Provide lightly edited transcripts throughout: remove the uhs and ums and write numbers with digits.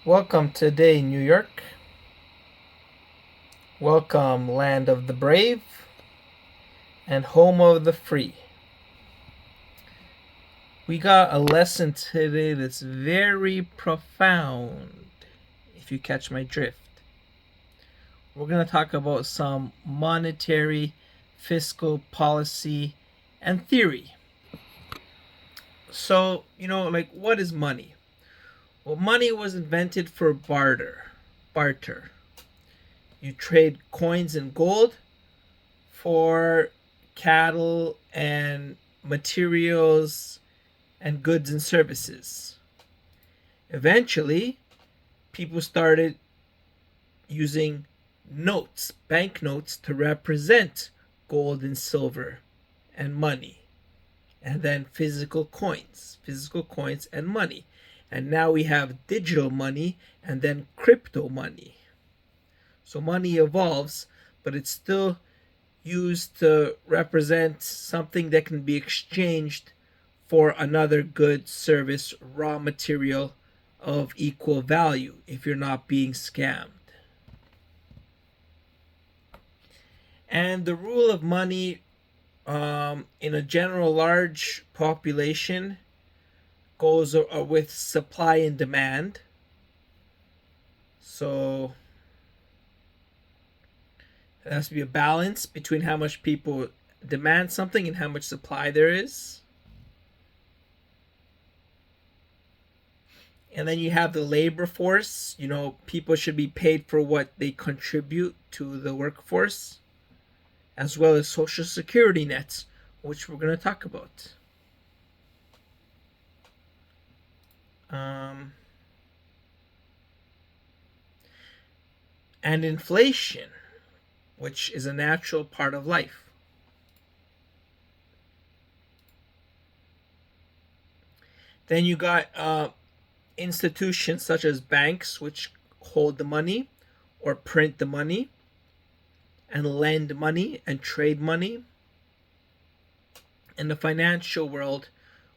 Welcome today, New York. Welcome, land of the brave and home of the free. We got a lesson today that's very profound, if you catch my drift. We're going to talk about some monetary, fiscal policy, and theory. So, what is money? Well, money was invented for barter. You trade coins and gold for cattle and materials and goods and services. Eventually, people started using notes, banknotes, to represent gold and silver and money. And then physical coins and money. And now we have digital money and then crypto money. So money evolves, but it's still used to represent something that can be exchanged for another good, service, raw material of equal value if you're not being scammed. And the rule of money in a general large population goes with supply and demand. So there has to be a balance between how much people demand something and how much supply there is. And then you have the labor force. People should be paid for what they contribute to the workforce, as well as social security nets, which we're going to talk about. And inflation, which is a natural part of life. Then you got institutions such as banks, which hold the money or print the money and lend money and trade money. And the financial world,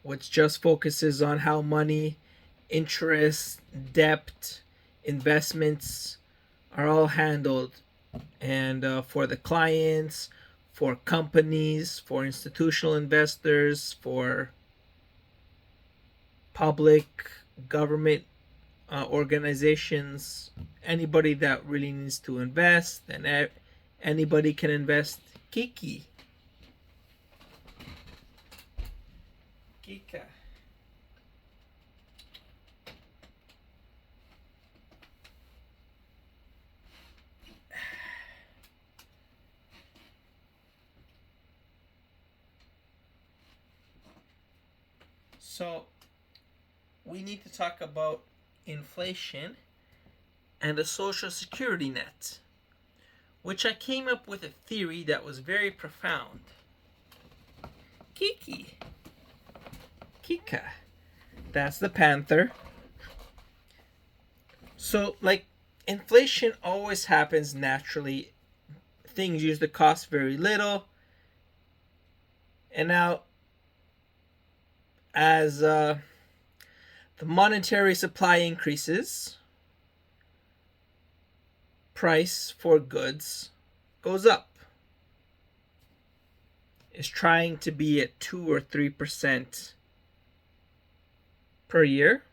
which just focuses on how money, interest, debt, investments are all handled, and for the clients, for companies, for institutional investors, for public government organizations, anybody that really needs to invest, and anybody can invest. Kika. So we need to talk about inflation and the social security net, which I came up with a theory that was very profound. Kika. That's the panther. So, inflation always happens naturally. Things used to cost very little. And now, as the monetary supply increases, price for goods goes up. It's trying to be at 2 or 3% per year.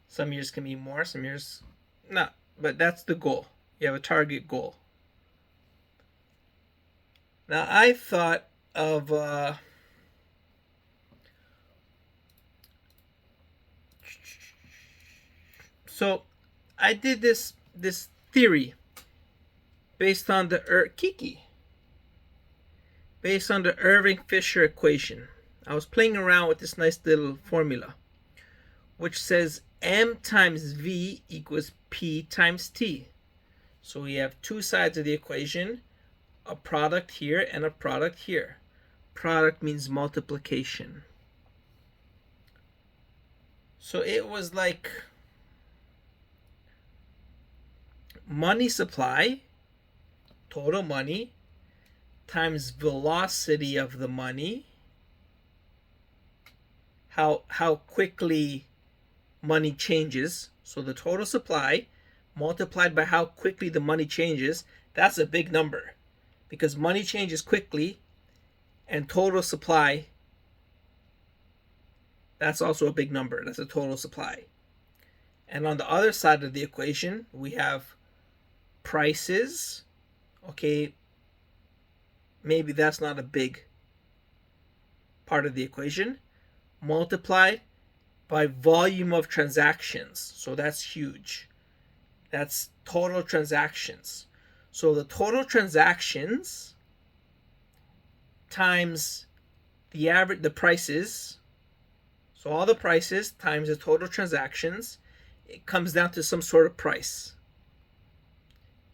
Some years can be more, some years not, but that's the goal. You have a target goal. Now I thought of so I did this theory based on the Irving Fisher equation. I was playing around with this nice little formula, which says M times V equals P times T. So we have two sides of the equation, a product here and a product here. Product means multiplication. So it was like money supply, total money, times velocity of the money, how quickly money changes, so the total supply multiplied by how quickly the money changes, that's a big number. Because money changes quickly, and total supply, that's also a big number. That's a total supply. And on the other side of the equation, we have prices. Okay, maybe that's not a big part of the equation. Multiplied by volume of transactions. So that's huge. That's total transactions. So the total transactions times the prices. So all the prices times the total transactions, it comes down to some sort of price.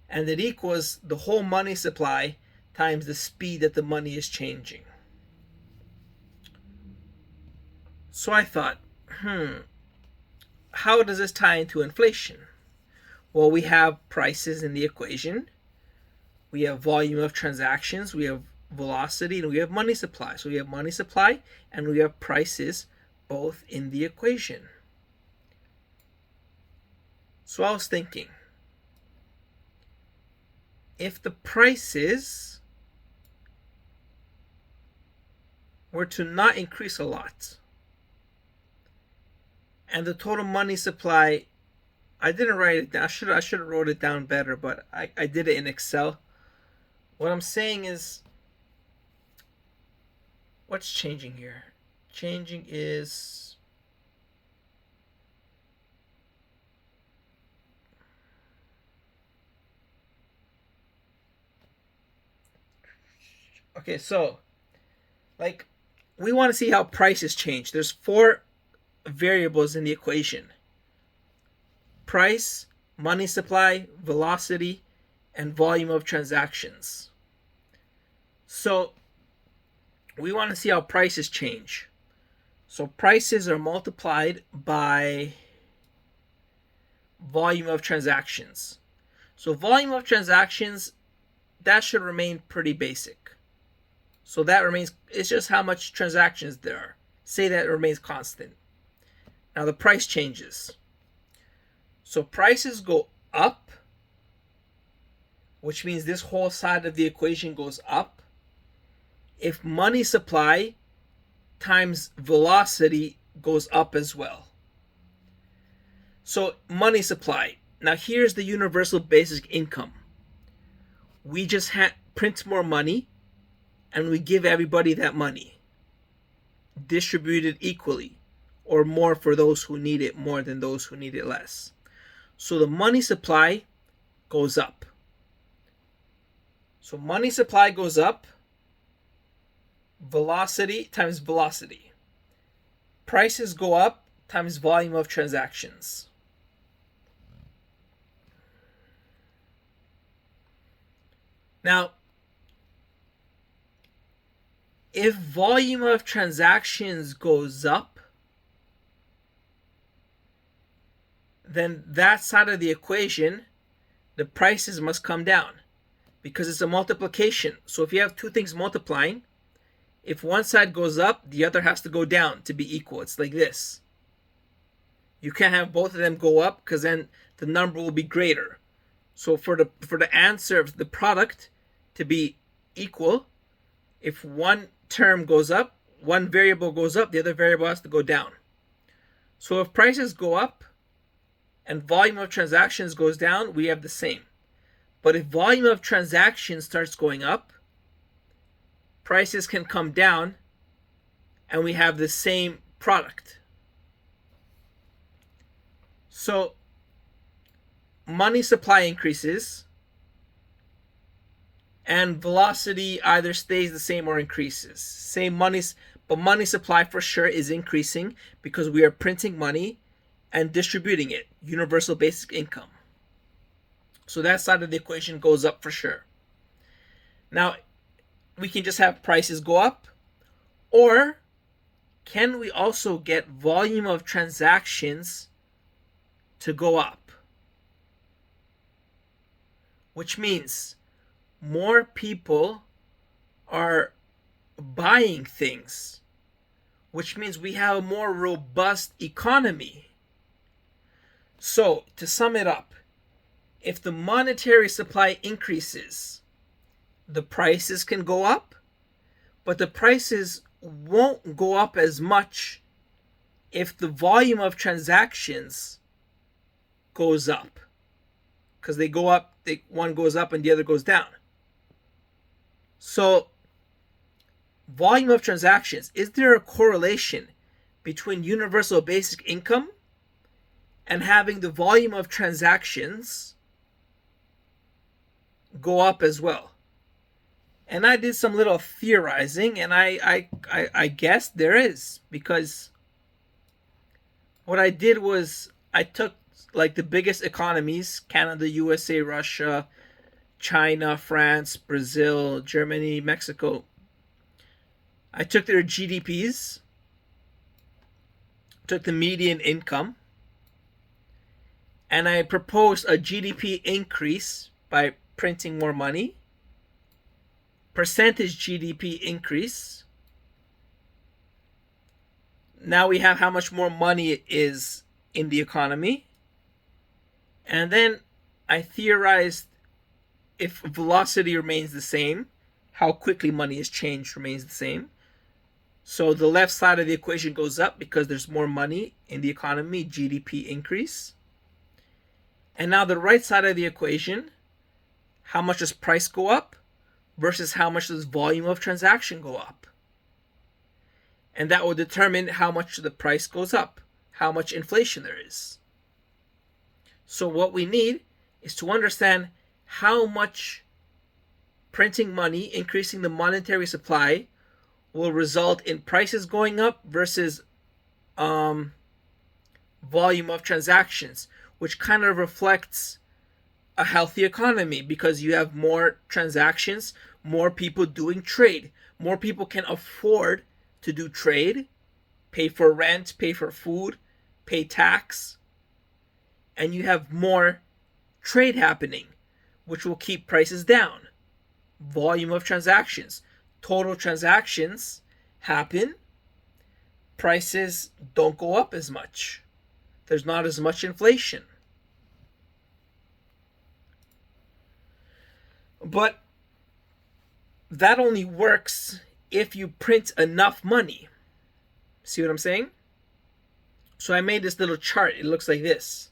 And it equals the whole money supply times the speed that the money is changing. So I thought, how does this tie into inflation? Well, we have prices in the equation. We have volume of transactions. We have velocity, and we have money supply. So we have money supply and we have prices both in the equation. So I was thinking, if the prices were to not increase a lot, and the total money supply, I didn't write it down. I should have wrote it down better, but I did it in Excel. What I'm saying is, what's changing here? Changing is, okay, so like we want to see how prices change. There's 4 variables in the equation: price, money supply, velocity, and volume of transactions. So we want to see how prices change. So prices are multiplied by volume of transactions. So volume of transactions, that should remain pretty basic. So that remains, it's just how much transactions there are. Say that it remains constant. Now the price changes. So prices go up, which means this whole side of the equation goes up, if money supply times velocity goes up as well. So money supply. Now here's the universal basic income. We just print more money and we give everybody that money, distributed equally, or more for those who need it more than those who need it less. So the money supply goes up. So money supply goes up, velocity times velocity. Prices go up times volume of transactions. Now, if volume of transactions goes up, then that side of the equation, the prices must come down because it's a multiplication. So if you have 2 things multiplying, if one side goes up, the other has to go down to be equal. It's like this. You can't have both of them go up because then the number will be greater. So for the answer of the product to be equal, if one term goes up, one variable goes up, the other variable has to go down. So if prices go up and volume of transactions goes down, we have the same. But if volume of transactions starts going up, prices can come down and we have the same product. So money supply increases and velocity either stays the same or increases. Same monies, but money supply for sure is increasing because we are printing money and distributing it, universal basic income. So that side of the equation goes up for sure. Now, we can just have prices go up, or can we also get volume of transactions to go up? Which means more people are buying things, which means we have a more robust economy. So, to sum it up, if the monetary supply increases, the prices can go up, but the prices won't go up as much if the volume of transactions goes up. Because they go up, one goes up and the other goes down. So, volume of transactions, is there a correlation between universal basic income and having the volume of transactions go up as well? And I did some little theorizing, and I guessed there is, because what I did was I took like the biggest economies: Canada, USA, Russia, China, France, Brazil, Germany, Mexico. I took their GDPs, took the median income, and I proposed a GDP increase by printing more money, percentage GDP increase. Now we have how much more money is in the economy. And then I theorized if velocity remains the same, how quickly money is changed remains the same. So the left side of the equation goes up because there's more money in the economy, GDP increase. And now the right side of the equation, how much does price go up versus how much does volume of transaction go up? And that will determine how much the price goes up, how much inflation there is. So what we need is to understand how much printing money, increasing the monetary supply, will result in prices going up versus volume of transactions, which kind of reflects a healthy economy, because you have more transactions, more people doing trade. More people can afford to do trade, pay for rent, pay for food, pay tax, and you have more trade happening, which will keep prices down. Volume of transactions. Total transactions happen, prices don't go up as much. There's not as much inflation. But that only works if you print enough money. See what I'm saying? So I made this little chart. It looks like this.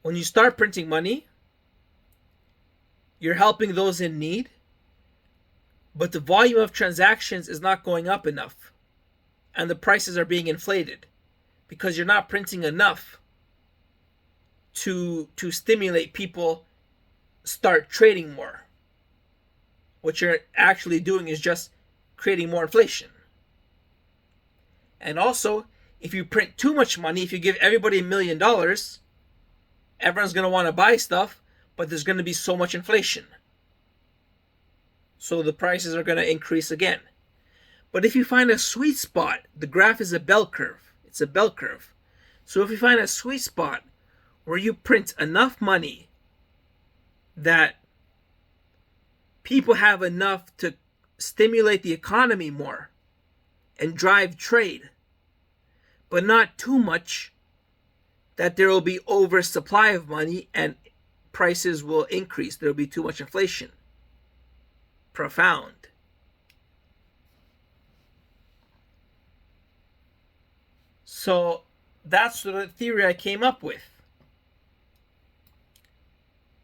When you start printing money, you're helping those in need, but the volume of transactions is not going up enough, and the prices are being inflated because you're not printing enough to stimulate people start trading more. What you're actually doing is just creating more inflation. And also, if you print too much money, if you give everybody $1 million, everyone's going to want to buy stuff, but there's going to be so much inflation. So the prices are going to increase again. But if you find a sweet spot, the graph is a bell curve. It's a bell curve. So if you find a sweet spot where you print enough money that people have enough to stimulate the economy more and drive trade, but not too much that there will be oversupply of money and prices will increase. There will be too much inflation. Profound. So that's the theory I came up with.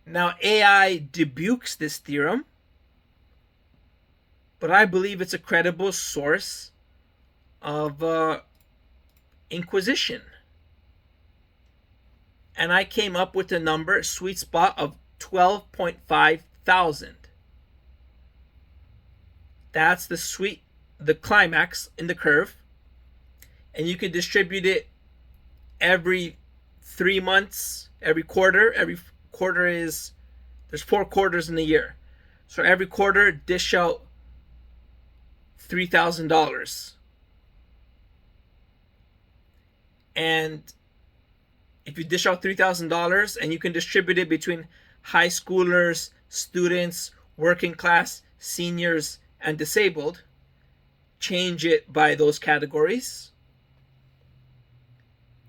Now AI debukes this theorem, but I believe it's a credible source of inquisition. And I came up with a number, sweet spot of 12.5 thousand. That's the climax in the curve. And you can distribute it every 3 months, every quarter. Every quarter there's 4 quarters in a year. So every quarter, dish out $3,000. And if you dish out $3,000 and you can distribute it between high schoolers, students, working class, seniors, and disabled, change it by those categories.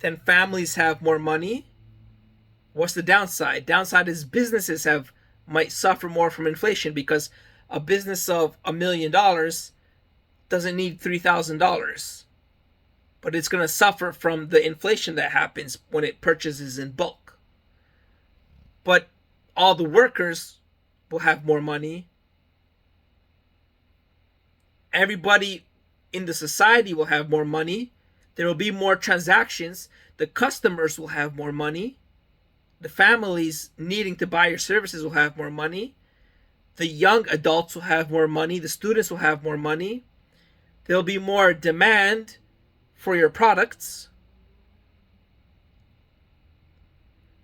then families have more money. What's the downside? Downside is businesses might suffer more from inflation, because a business of $1 million doesn't need $3,000, but it's going to suffer from the inflation that happens when it purchases in bulk. But all the workers will have more money. Everybody in the society will have more money. There will be more transactions. The customers will have more money. The families needing to buy your services will have more money. The young adults will have more money. The students will have more money. There'll be more demand for your products.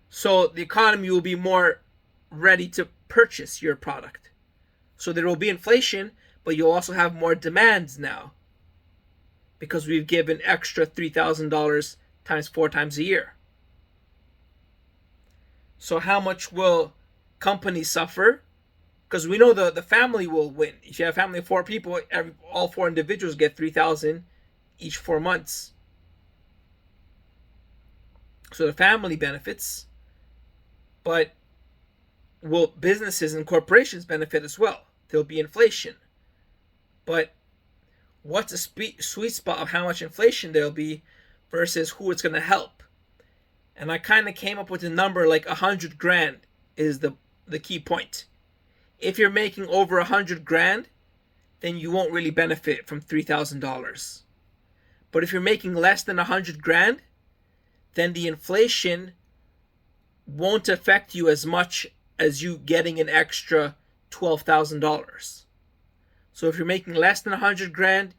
So the economy will be more ready to purchase your product. So there will be inflation, but you'll also have more demands now, because we've given extra $3,000 times 4 times a year. So how much will companies suffer? Because we know the family will win. If you have a family of 4 people, all 4 individuals get $3,000 each 4 months. So the family benefits, but will businesses and corporations benefit as well? There'll be inflation. But what's a sweet spot of how much inflation there'll be versus who it's going to help? And I kind of came up with a number like 100 grand is the key point. If you're making over 100 grand, then you won't really benefit from $3,000. But if you're making less than 100 grand, then the inflation won't affect you as much as you getting an extra $12,000. So if you're making less than 100 grand,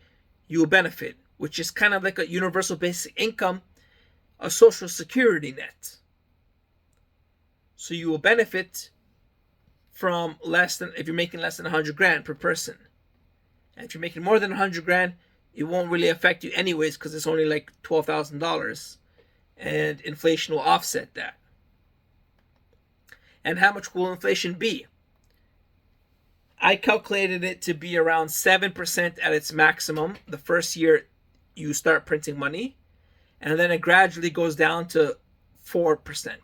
you will benefit, which is kind of like a universal basic income, a social security net. So you will benefit from if you're making less than 100 grand per person. And if you're making more than 100 grand, it won't really affect you anyways, because it's only like $12,000, and inflation will offset that. And how much will inflation be? I calculated it to be around 7% at its maximum the first year you start printing money, and then it gradually goes down to 4%.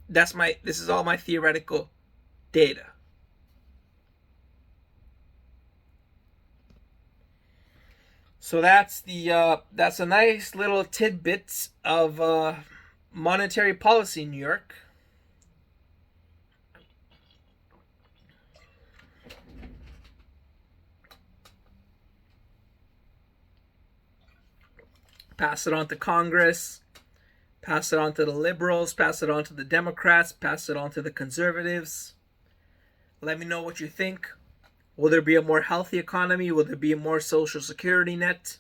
This is all my theoretical data. So that's a nice little tidbit of monetary policy in New York. Pass it on to Congress, pass it on to the liberals, pass it on to the Democrats, pass it on to the conservatives. Let me know what you think. Will there be a more healthy economy? Will there be a more social security net?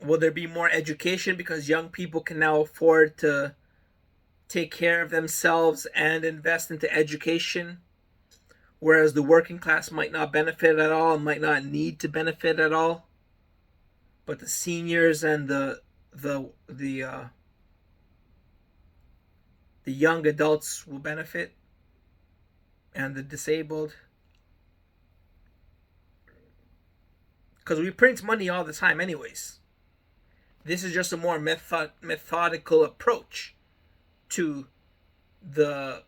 Will there be more education, because young people can now afford to take care of themselves and invest into education, whereas the working class might not benefit at all, might not need to benefit at all, but the seniors and the young adults will benefit, and the disabled. Because we print money all the time anyways. This is just a more methodical approach to the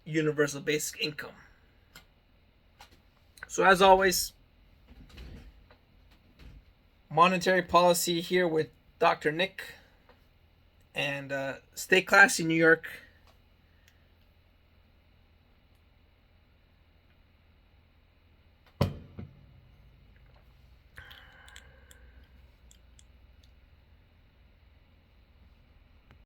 universal basic income. So as always, monetary policy here with Dr. Nick. And stay classy, New York.